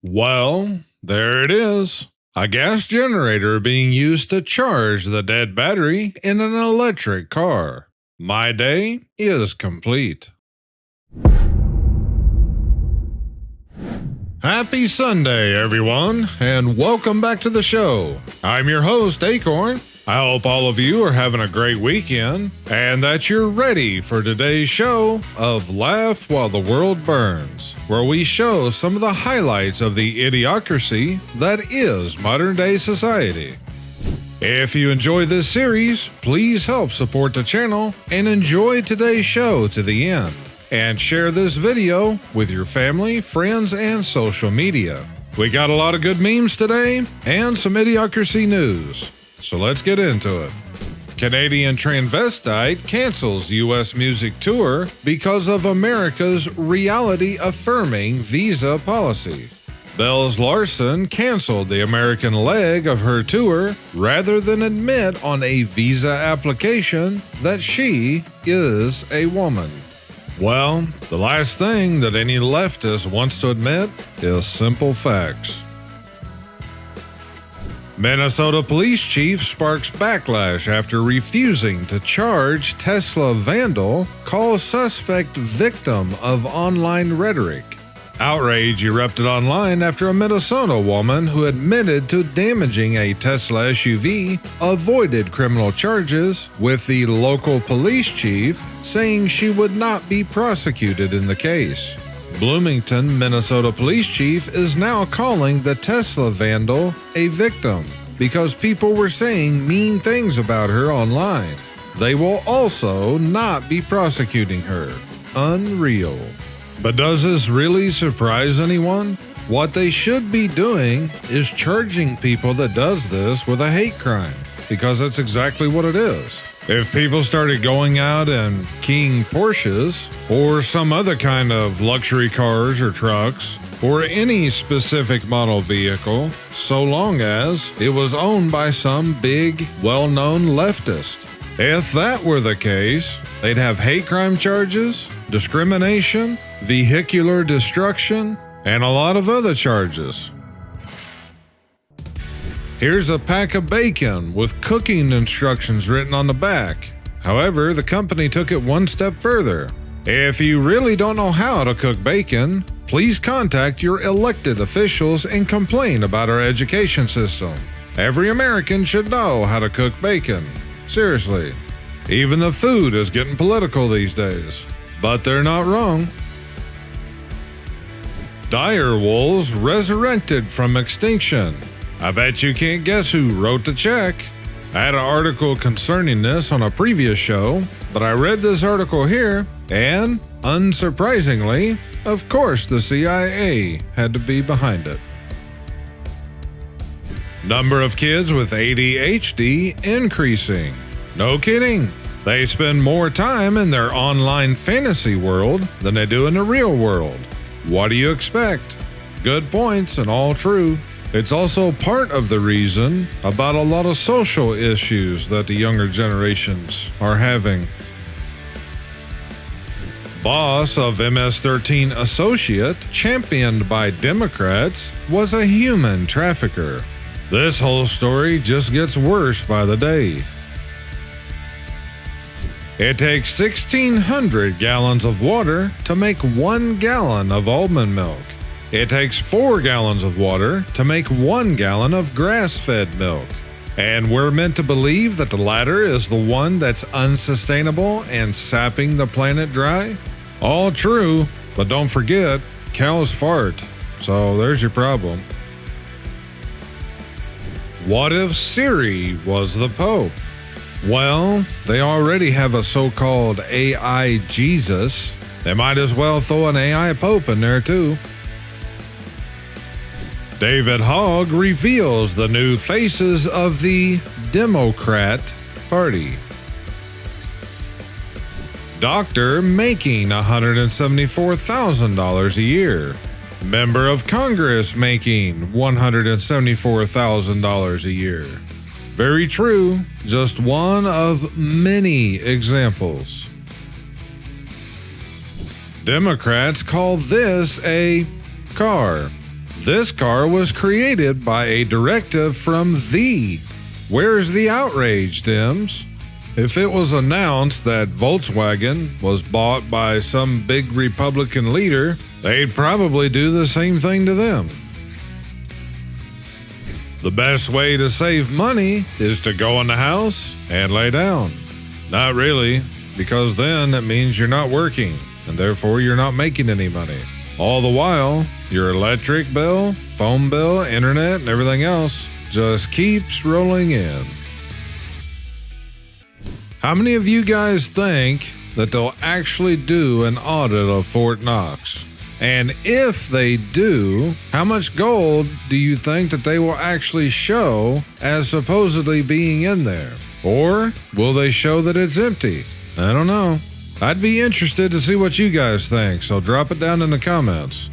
Well, there it is. A gas generator being used to charge the dead battery in an electric car. My day is complete. Happy Sunday, everyone, and welcome back to the show. I'm your host, Akorn. I hope all of you are having a great weekend and that you're ready for today's show of Laugh While the World Burns, where we show some of the highlights of the idiocracy that is modern-day society. If you enjoy this series, please help support the channel and enjoy today's show to the end. And share this video with your family, friends, and social media. We got a lot of good memes today and some idiocracy news. So let's get into it. Canadian transvestite cancels U.S. music tour because of America's reality-affirming visa policy. Bells Larson canceled the American leg of her tour rather than admit on a visa application that she is a woman. Well, the last thing that any leftist wants to admit is simple facts. Minnesota police chief sparks backlash after refusing to charge Tesla vandal, calls suspect victim of online rhetoric. Outrage erupted online after a Minnesota woman who admitted to damaging a Tesla SUV avoided criminal charges, with the local police chief saying she would not be prosecuted in the case. Bloomington, Minnesota police chief is now calling the Tesla vandal a victim because people were saying mean things about her online. They will also not be prosecuting her. Unreal. But does this really surprise anyone? What they should be doing is charging people that does this with a hate crime, because that's exactly what it is. If people started going out and keying Porsches, or some other kind of luxury cars or trucks, or any specific model vehicle, so long as it was owned by some big, well-known leftist. If that were the case, they'd have hate crime charges, discrimination, vehicular destruction, and a lot of other charges. Here's a pack of bacon with cooking instructions written on the back. However, the company took it one step further. If you really don't know how to cook bacon, please contact your elected officials and complain about our education system. Every American should know how to cook bacon. Seriously. Even the food is getting political these days. But they're not wrong. Dire wolves resurrected from extinction. I bet you can't guess who wrote the check. I had an article concerning this on a previous show, but I read this article here, and, unsurprisingly, of course the CIA had to be behind it. Number of kids with ADHD increasing. No kidding. They spend more time in their online fantasy world than they do in the real world. What do you expect? Good points and all true. It's also part of the reason about a lot of social issues that the younger generations are having. Boss of MS-13 associate, championed by Democrats, was a human trafficker. This whole story just gets worse by the day. It takes 1,600 gallons of water to make 1 gallon of almond milk. It takes 4 gallons of water to make 1 gallon of grass-fed milk. And we're meant to believe that the latter is the one that's unsustainable and sapping the planet dry? All true, but don't forget, cows fart. So there's your problem. What if Siri was the Pope? Well, they already have a so-called AI Jesus. They might as well throw an AI Pope in there too. David Hogg reveals the new faces of the Democrat Party. Doctor making $174,000 a year. Member of Congress making $174,000 a year. Very true, just one of many examples. Democrats call this a car. This car was created by a directive from the. Where's the outrage, Dims? If it was announced that Volkswagen was bought by some big Republican leader, they'd probably do the same thing to them. The best way to save money is to go in the house and lay down. Not really, because then it means you're not working, and therefore you're not making any money. All the while, your electric bill, phone bill, internet, and everything else just keeps rolling in. How many of you guys think that they'll actually do an audit of Fort Knox? And if they do, how much gold do you think that they will actually show as supposedly being in there? Or will they show that it's empty? I don't know. I'd be interested to see what you guys think, so drop it down in the comments.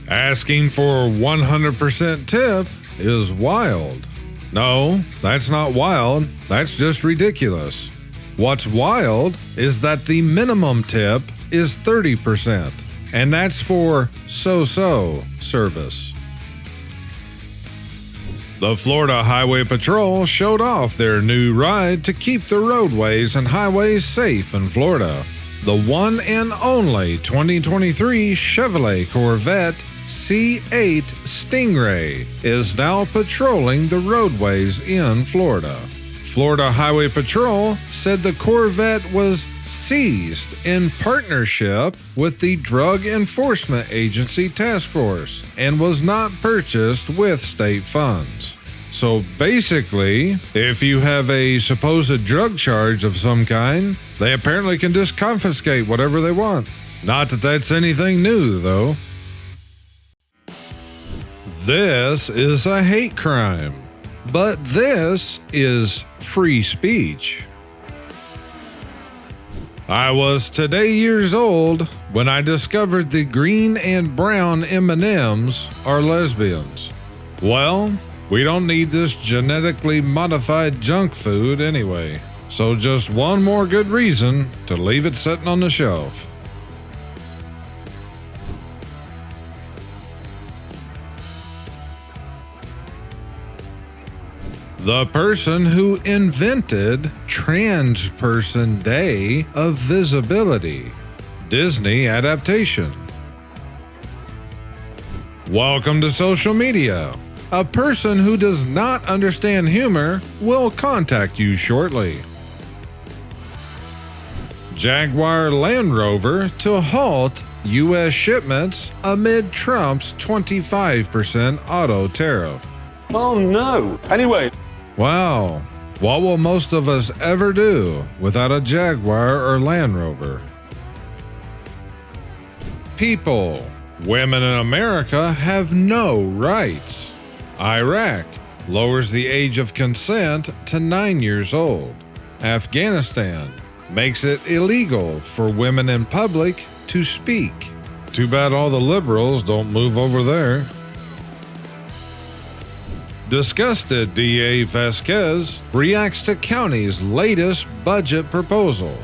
Asking for 100% tip is wild. No, that's not wild. That's just ridiculous. What's wild is that the minimum tip is 30%, and that's for so-so service. The Florida Highway Patrol showed off their new ride to keep the roadways and highways safe in Florida. The one and only 2023 Chevrolet Corvette C8 Stingray is now patrolling the roadways in Florida. Florida Highway Patrol said the Corvette was seized in partnership with the Drug Enforcement Agency Task Force and was not purchased with state funds. So basically, if you have a supposed drug charge of some kind, they apparently can just confiscate whatever they want. Not that that's anything new, though. This is a hate crime. But this is free speech. I was today years old when I discovered the green and brown M&Ms are lesbians. Well, we don't need this genetically modified junk food anyway, so just one more good reason to leave it sitting on the shelf. The person who invented Trans Person Day of Visibility. Disney adaptation. Welcome to social media. A person who does not understand humor will contact you shortly. Jaguar Land Rover to halt U.S. shipments amid Trump's 25% auto tariff. Oh no! Anyway. Wow, what will most of us ever do without a Jaguar or Land Rover? People, women in America have no rights. Iraq lowers the age of consent to 9 years old. Afghanistan makes it illegal for women in public to speak. Too bad all the liberals don't move over there. Disgusted DA Vasquez reacts to county's latest budget proposal.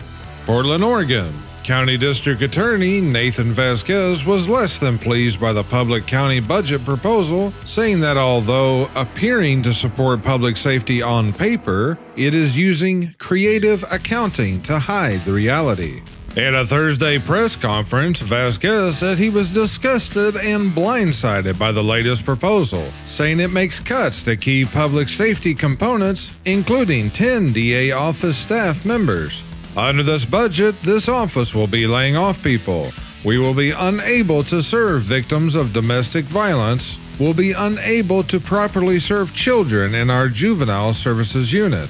Portland, Oregon. County District Attorney Nathan Vasquez was less than pleased by the public county budget proposal, saying that although appearing to support public safety on paper, it is using creative accounting to hide the reality. At a Thursday press conference, Vasquez said he was disgusted and blindsided by the latest proposal, saying it makes cuts to key public safety components, including 10 DA office staff members. Under this budget, this office will be laying off people. We will be unable to serve victims of domestic violence. We'll be unable to properly serve children in our juvenile services unit.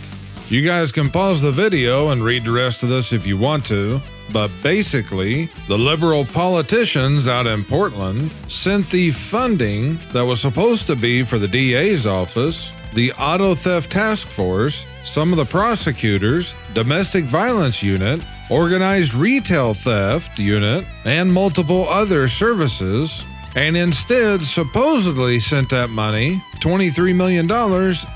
You guys can pause the video and read the rest of this if you want to. But basically, the liberal politicians out in Portland sent the funding that was supposed to be for the DA's office, the Auto Theft Task Force, some of the prosecutors, Domestic Violence Unit, Organized Retail Theft Unit, and multiple other services, and instead supposedly sent that money, $23 million,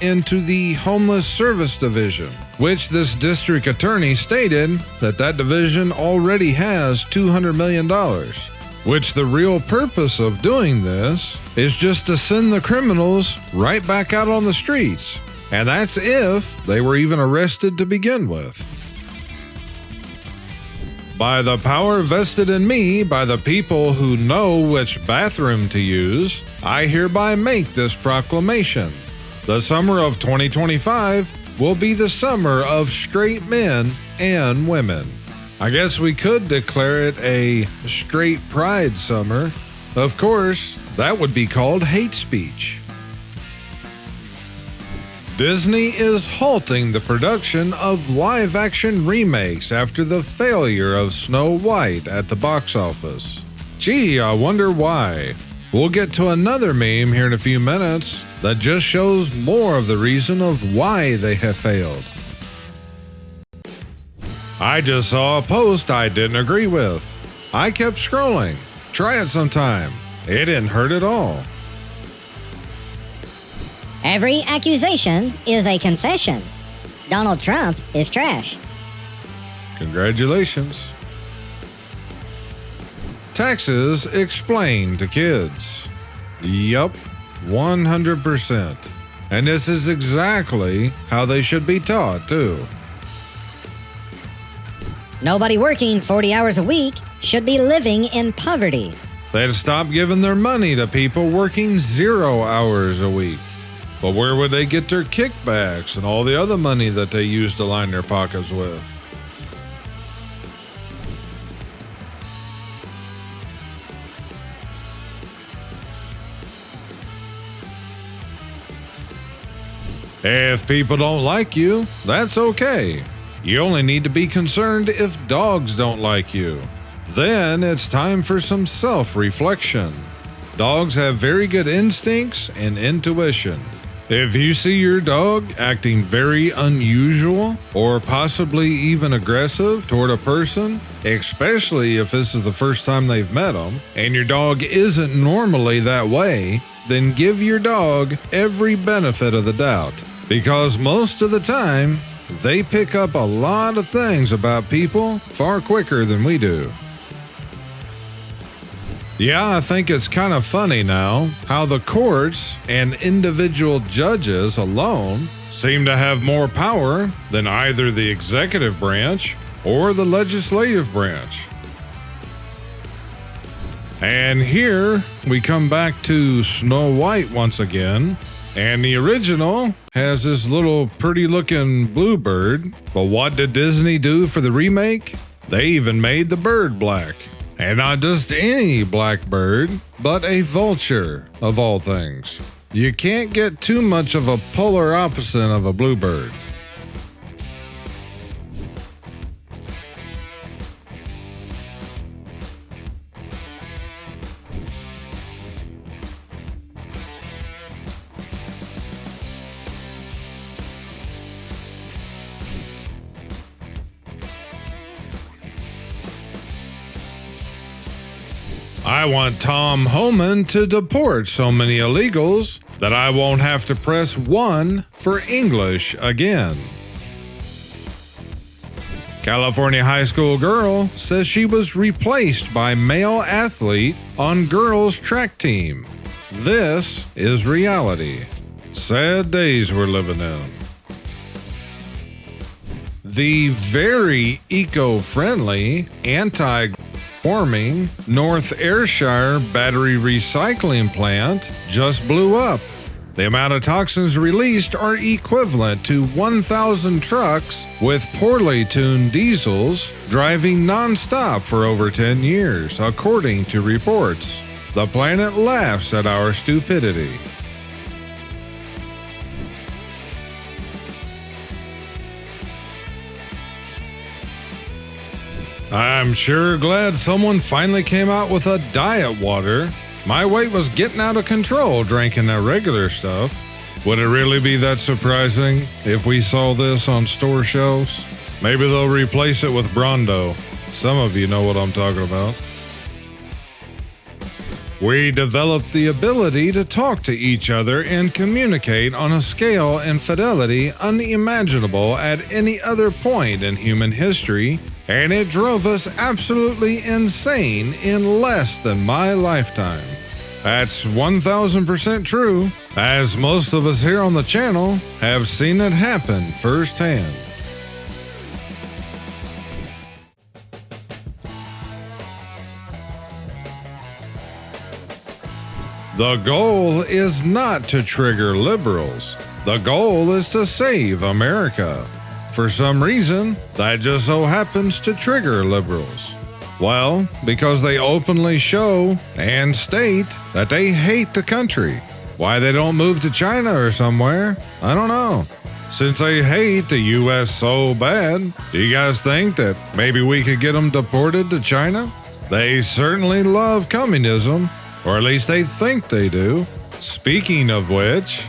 into the Homeless Service Division, which this district attorney stated that that division already has $200 million. Which the real purpose of doing this is just to send the criminals right back out on the streets. And that's if they were even arrested to begin with. By the power vested in me by the people who know which bathroom to use, I hereby make this proclamation. The summer of 2025 will be the summer of straight men and women. I guess we could declare it a straight pride summer. Of course, that would be called hate speech. Disney is halting the production of live-action remakes after the failure of Snow White at the box office. Gee, I wonder why. We'll get to another meme here in a few minutes that just shows more of the reason of why they have failed. I just saw a post I didn't agree with. I kept scrolling. Try it sometime. It didn't hurt at all. Every accusation is a confession. Donald Trump is trash. Congratulations. Taxes explained to kids. Yup, 100%. And this is exactly how they should be taught, too. Nobody working 40 hours a week should be living in poverty. They'd stop giving their money to people working 0 hours a week. But where would they get their kickbacks and all the other money that they use to line their pockets with? If people don't like you, that's okay. You only need to be concerned if dogs don't like you. Then it's time for some self-reflection. Dogs have very good instincts and intuition. If you see your dog acting very unusual or possibly even aggressive toward a person, especially if this is the first time they've met them, and your dog isn't normally that way, then give your dog every benefit of the doubt. Because most of the time, they pick up a lot of things about people far quicker than we do. Yeah, I think it's kind of funny now how the courts and individual judges alone seem to have more power than either the executive branch or the legislative branch. And here we come back to Snow White once again. And the original has this little pretty looking bluebird, but what did Disney do for the remake? They even made the bird black. And not just any black bird, but a vulture of all things. You can't get too much of a polar opposite of a bluebird. I want Tom Homan to deport so many illegals that I won't have to press 1 for English again. California high school girl says she was replaced by male athlete on girls' track team. This is reality. Sad days we're living in. The very eco-friendly, anti-warming North Ayrshire battery recycling plant just blew up. The amount of toxins released are equivalent to 1,000 trucks with poorly tuned diesels driving non-stop for over 10 years, according to reports. The planet laughs at our stupidity. I'm sure glad someone finally came out with a diet water. My weight was getting out of control drinking that regular stuff. Would it really be that surprising if we saw this on store shelves? Maybe they'll replace it with Brondo. Some of you know what I'm talking about. We developed the ability to talk to each other and communicate on a scale and fidelity unimaginable at any other point in human history and it drove us absolutely insane in less than my lifetime. That's 1000% true, as most of us here on the channel have seen it happen firsthand. The goal is not to trigger liberals. The goal is to save America. For some reason, that just so happens to trigger liberals. Well, because they openly show and state that they hate the country. Why they don't move to China or somewhere, I don't know. Since they hate the US so bad, do you guys think that maybe we could get them deported to China? They certainly love communism, or at least they think they do. Speaking of which,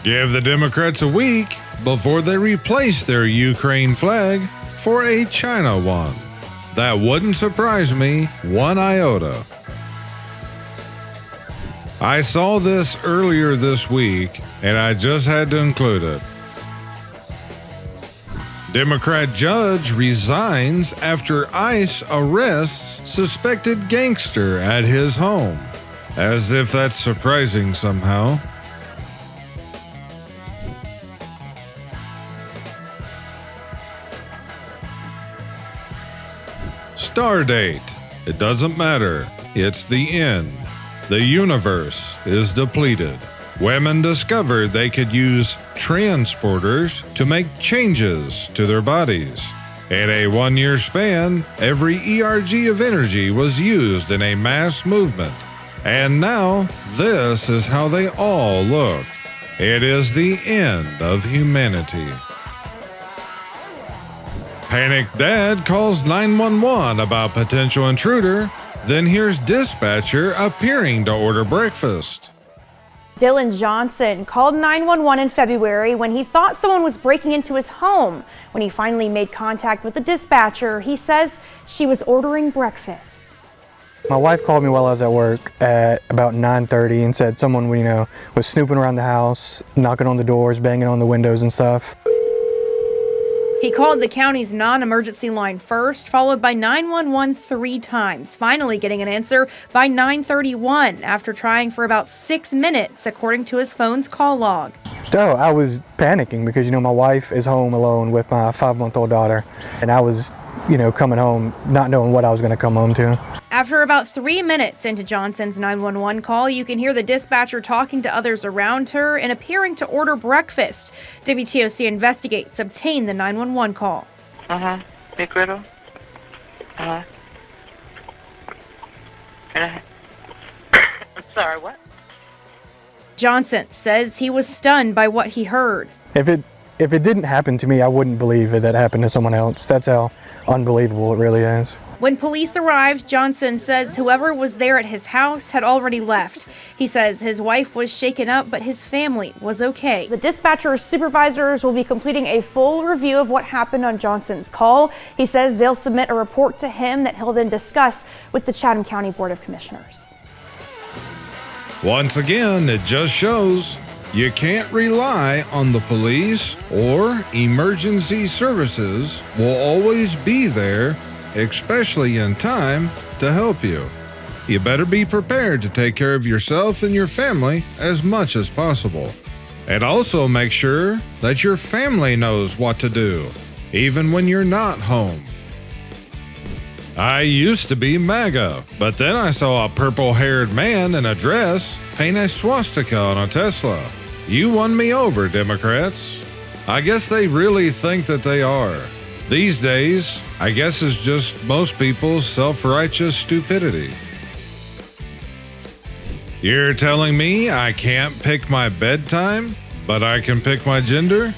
give the Democrats a week before they replace their Ukraine flag for a China one. That wouldn't surprise me one iota. I saw this earlier this week, and I just had to include it. Democrat judge resigns after ICE arrests suspected gangster at his home. As if that's surprising somehow. Star date. It doesn't matter. It's the end. The universe is depleted. Women discovered they could use transporters to make changes to their bodies. In a 1-year span, every ERG of energy was used in a mass movement. And now, this is how they all look. It is the end of humanity. Panicked dad calls 911 about potential intruder, then hears dispatcher appearing to order breakfast. Dylan Johnson called 911 in February when he thought someone was breaking into his home. When he finally made contact with the dispatcher, he says she was ordering breakfast. My wife called me while I was at work at about 9:30 and said someone, was snooping around the house, knocking on the doors, banging on the windows and stuff. He called the county's non-emergency line first, followed by 911 3 times, finally getting an answer by 9:31 after trying for about 6 minutes, according to his phone's call log. So I was panicking because, my wife is home alone with my 5-month-old daughter, and I was, coming home not knowing what I was going to come home to. After about 3 minutes into Johnson's 911 call, you can hear the dispatcher talking to others around her and appearing to order breakfast. WTOC investigates obtained the 911 call. Big griddle. Sorry, what? Johnson says he was stunned by what he heard. If it didn't happen to me, I wouldn't believe it happened to someone else. That's how unbelievable it really is. When police arrived, Johnson says whoever was there at his house had already left. He says his wife was shaken up, but his family was okay. The dispatcher's supervisors will be completing a full review of what happened on Johnson's call. He says they'll submit a report to him that he'll then discuss with the Chatham County Board of Commissioners. Once again, it just shows you can't rely on the police or emergency services will always be there, especially in time, to help you. You better be prepared to take care of yourself and your family as much as possible. And also make sure that your family knows what to do, even when you're not home. I used to be MAGA, but then I saw a purple-haired man in a dress paint a swastika on a Tesla. You won me over, Democrats. I guess they really think that they are. These days, I guess it's just most people's self-righteous stupidity. You're telling me I can't pick my bedtime, but I can pick my gender?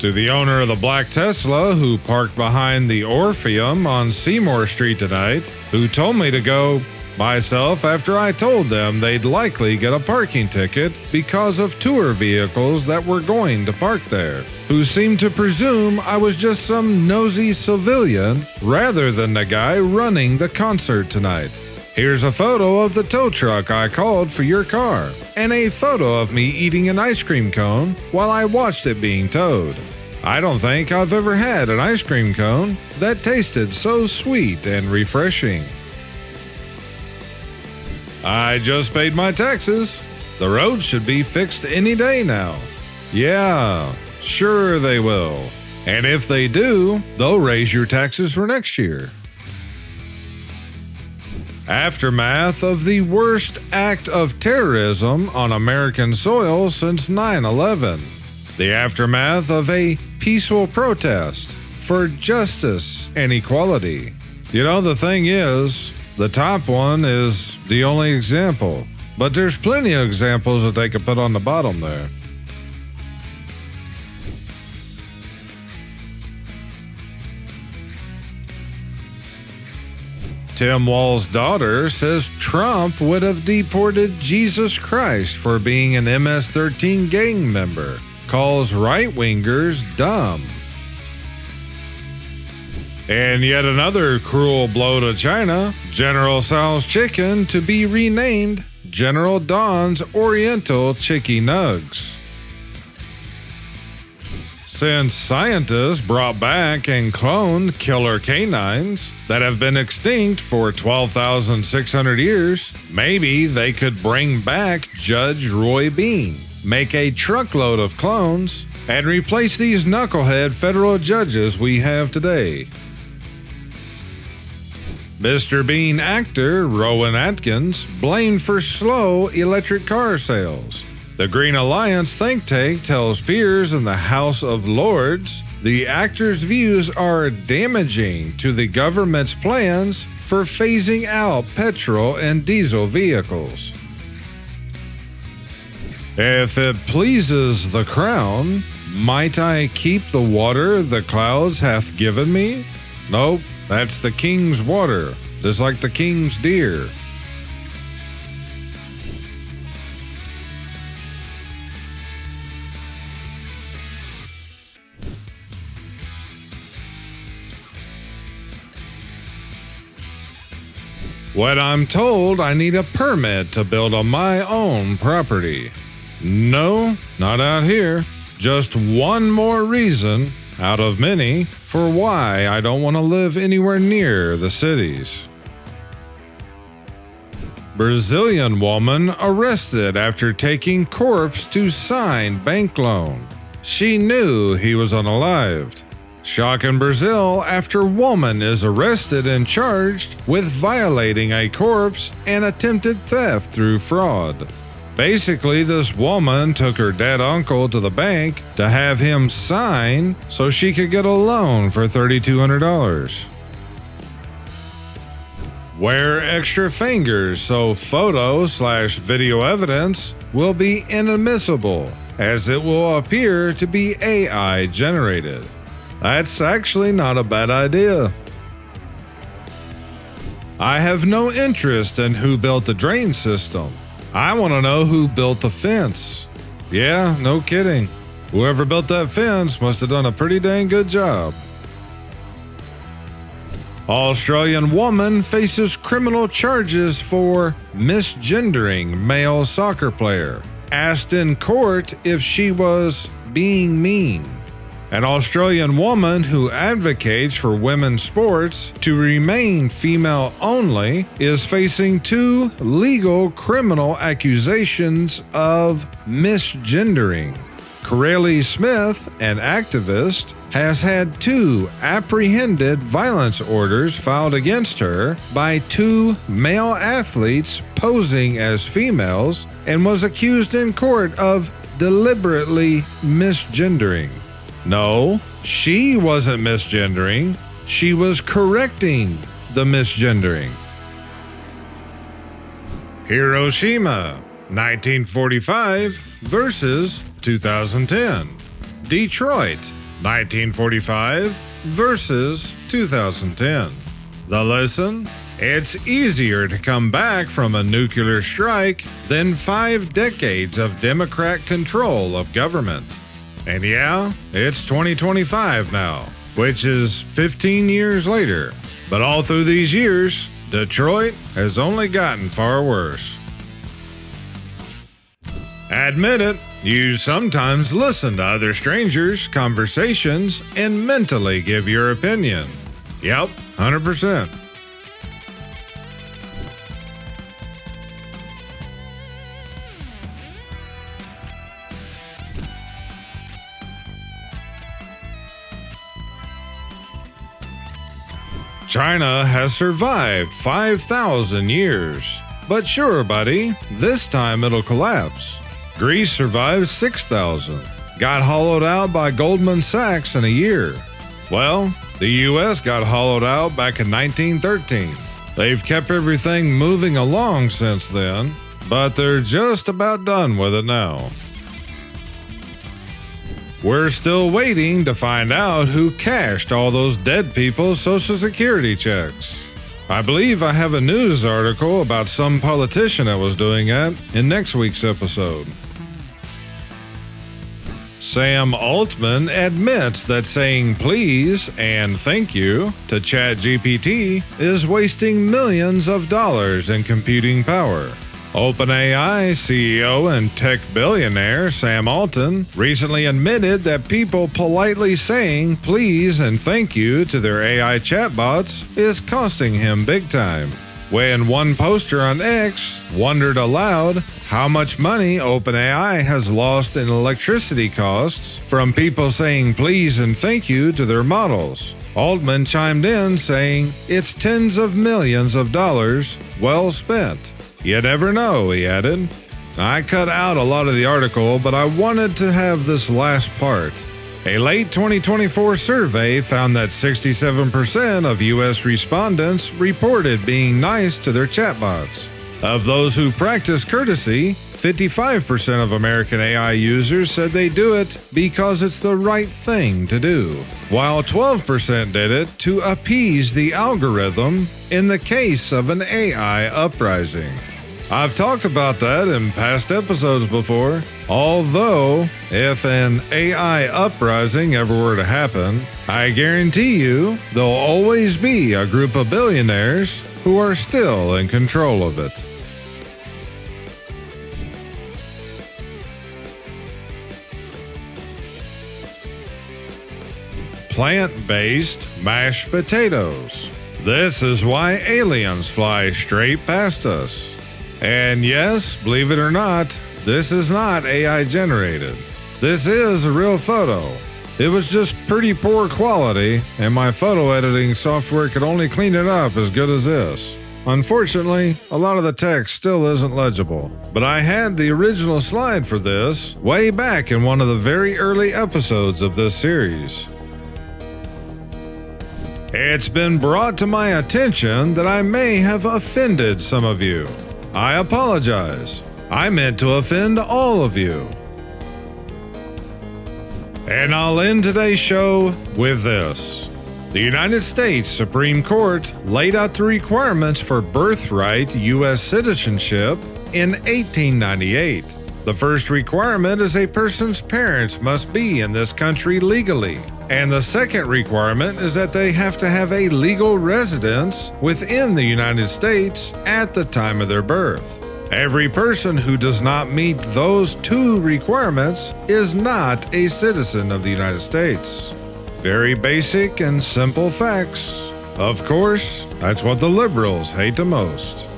To the owner of the black Tesla who parked behind the Orpheum on Seymour Street tonight, who told me to go myself after I told them they'd likely get a parking ticket because of tour vehicles that were going to park there, who seemed to presume I was just some nosy civilian rather than the guy running the concert tonight. Here's a photo of the tow truck I called for your car, and a photo of me eating an ice cream cone while I watched it being towed. I don't think I've ever had an ice cream cone that tasted so sweet and refreshing. I just paid my taxes. The roads should be fixed any day now. Yeah, sure they will. And if they do, they'll raise your taxes for next year. Aftermath of the worst act of terrorism on American soil since 9/11. The aftermath of a peaceful protest for justice and equality. You know, the thing is, the top one is the only example, but there's plenty of examples that they could put on the bottom there. Tim Wall's daughter says Trump would have deported Jesus Christ for being an MS-13 gang member. Calls right-wingers dumb. And yet another cruel blow to China. General Tso's chicken to be renamed General Don's Oriental Chicky Nugs. Since scientists brought back and cloned killer canines that have been extinct for 12,600 years, maybe they could bring back Judge Roy Bean, make a truckload of clones, and replace these knucklehead federal judges we have today. Mr. Bean actor Rowan Atkins blamed for slow electric car sales. The Green Alliance think tank tells peers in the House of Lords the actor's views are damaging to the government's plans for phasing out petrol and diesel vehicles. If it pleases the crown, might I keep the water the clouds hath given me? Nope, that's the king's water, just like the king's deer. When I'm told I need a permit to build on my own property. No, not out here. Just one more reason, out of many, for why I don't want to live anywhere near the cities. Brazilian woman arrested after taking corpse to sign bank loan. She knew he was unalived. Shock in Brazil after woman is arrested and charged with violating a corpse and attempted theft through fraud. Basically, this woman took her dead uncle to the bank to have him sign so she could get a loan for $3,200. Wear extra fingers so photo/video evidence will be inadmissible, as it will appear to be AI generated. That's actually not a bad idea. I have no interest in who built the drain system. I want to know who built the fence. Yeah, no kidding. Whoever built that fence must have done a pretty dang good job. Australian woman faces criminal charges for misgendering male soccer player. Asked in court if she was being mean. An Australian woman who advocates for women's sports to remain female only is facing 2 legal criminal accusations of misgendering. Corelli Smith, an activist, has had 2 apprehended violence orders filed against her by 2 male athletes posing as females and was accused in court of deliberately misgendering. No, she wasn't misgendering. She was correcting the misgendering. Hiroshima, 1945 versus 2010. Detroit, 1945 versus 2010. The lesson? It's easier to come back from a nuclear strike than 5 decades of Democrat control of government. And yeah, it's 2025 now, which is 15 years later. But all through these years, Detroit has only gotten far worse. Admit it, you sometimes listen to other strangers' conversations and mentally give your opinion. Yep, 100%. China has survived 5,000 years. But sure, buddy, this time it'll collapse. Greece survived 6,000. Got hollowed out by Goldman Sachs in a year. Well, the US got hollowed out back in 1913. They've kept everything moving along since then, but they're just about done with it now. We're still waiting to find out who cashed all those dead people's Social Security checks. I believe I have a news article about some politician that was doing that in next week's episode. Sam Altman admits that saying please and thank you to ChatGPT is wasting millions of dollars in computing power. OpenAI CEO and tech billionaire Sam Altman recently admitted that people politely saying please and thank you to their AI chatbots is costing him big time. When one poster on X wondered aloud how much money OpenAI has lost in electricity costs from people saying please and thank you to their models, Altman chimed in saying, "It's tens of millions of dollars well spent." You never know, he added. I cut out a lot of the article, but I wanted to have this last part. A late 2024 survey found that 67% of U.S. respondents reported being nice to their chatbots. Of those who practice courtesy, 55% of American AI users said they do it because it's the right thing to do, while 12% did it to appease the algorithm in the case of an AI uprising. I've talked about that in past episodes before, although if an AI uprising ever were to happen, I guarantee you there'll always be a group of billionaires who are still in control of it. Plant-based mashed potatoes. This is why aliens fly straight past us. And yes, believe it or not, this is not AI generated. This is a real photo. It was just pretty poor quality, and my photo editing software could only clean it up as good as this. Unfortunately, a lot of the text still isn't legible, but I had the original slide for this way back in one of the very early episodes of this series. It's been brought to my attention that I may have offended some of you. I apologize. I meant to offend all of you. And I'll end today's show with this. The United States Supreme Court laid out the requirements for birthright U.S. citizenship in 1898. The first requirement is a person's parents must be in this country legally. And the second requirement is that they have to have a legal residence within the United States at the time of their birth. Every person who does not meet those two requirements is not a citizen of the United States. Very basic and simple facts. Of course, that's what the liberals hate the most.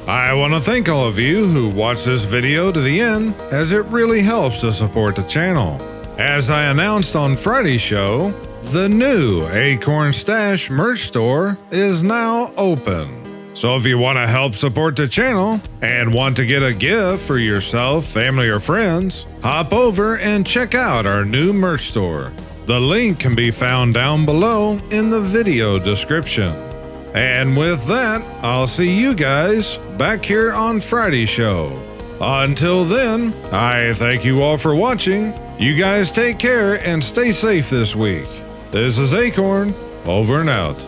I want to thank all of you who watched this video to the end, as it really helps to support the channel. As I announced on Friday's show, the new akornzstash merch store is now open. So if you want to help support the channel and want to get a gift for yourself, family, or friends, hop over and check out our new merch store. The link can be found down below in the video description. And with that, I'll see you guys back here on Friday's show. Until then, I thank you all for watching. You guys take care and stay safe this week. This is Akorn, over and out.